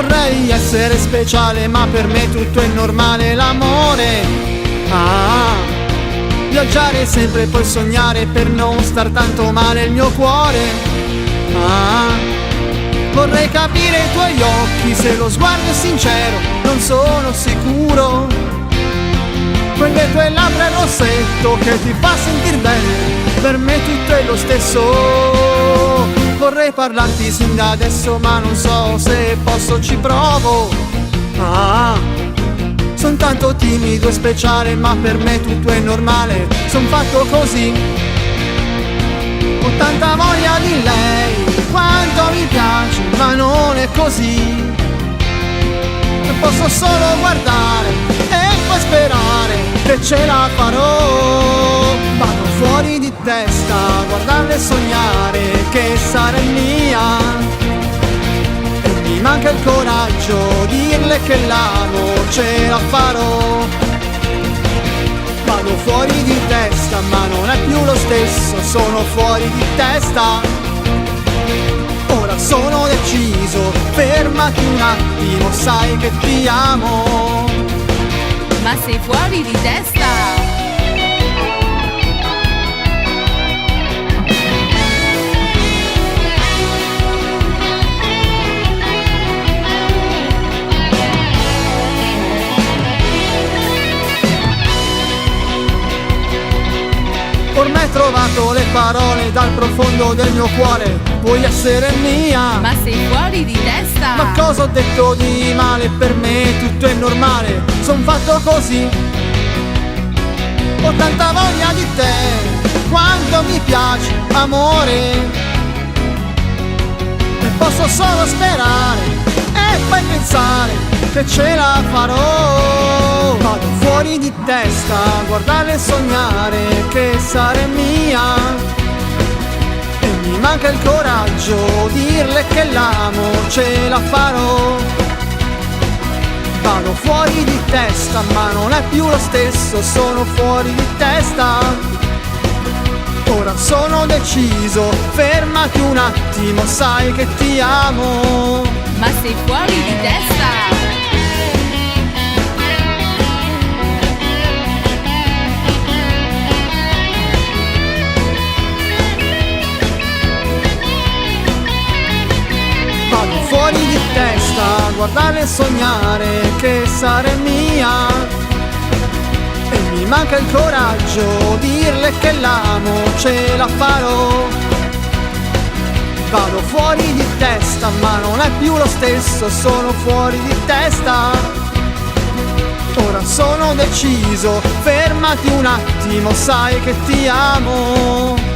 Vorrei essere speciale, ma per me tutto è normale. L'amore, viaggiare sempre, poi sognare per non star tanto male. Il mio cuore, vorrei capire i tuoi occhi, se lo sguardo è sincero, non sono sicuro. Quelle tue labbra e rossetto che ti fa sentir bene, per me tutto è lo stesso. Vorrei parlarti sin da adesso, ma non so se posso, ci provo. Son tanto timido e speciale, ma per me tutto è normale. Son fatto così, ho tanta voglia di lei, quanto mi piace, ma non è così. E posso solo guardare e poi sperare che ce la farò. Vado fuori di testa a guardarle e sognare che sarà mia. E mi manca il coraggio, dirle che l'amo, ce la farò. Vado fuori di testa, ma non è più lo stesso, sono fuori di testa. Ora sono deciso, fermati un attimo, sai che ti amo. Ma sei fuori di testa? Ormai ho trovato le parole dal profondo del mio cuore, vuoi essere mia? Ma sei fuori di testa? Ma cosa ho detto di male? Per me tutto è normale, son fatto così. Ho tanta voglia di te, quanto mi piaci, amore. E posso solo sperare e poi pensare che ce la farò. Vado fuori di testa a guardarle e sognare che sarà mia. E mi manca il coraggio, dirle che l'amo, ce la farò. Vado fuori di testa, ma non è più lo stesso, sono fuori di testa. Ora sono deciso, fermati un attimo, sai che ti amo. Ma sei fuori di testa? Vado fuori di testa a guardare e sognare che sarà mia. E mi manca il coraggio, dirle che l'amo, ce la farò. Vado fuori di testa, ma non è più lo stesso, sono fuori di testa. Ora sono deciso, fermati un attimo, sai che ti amo.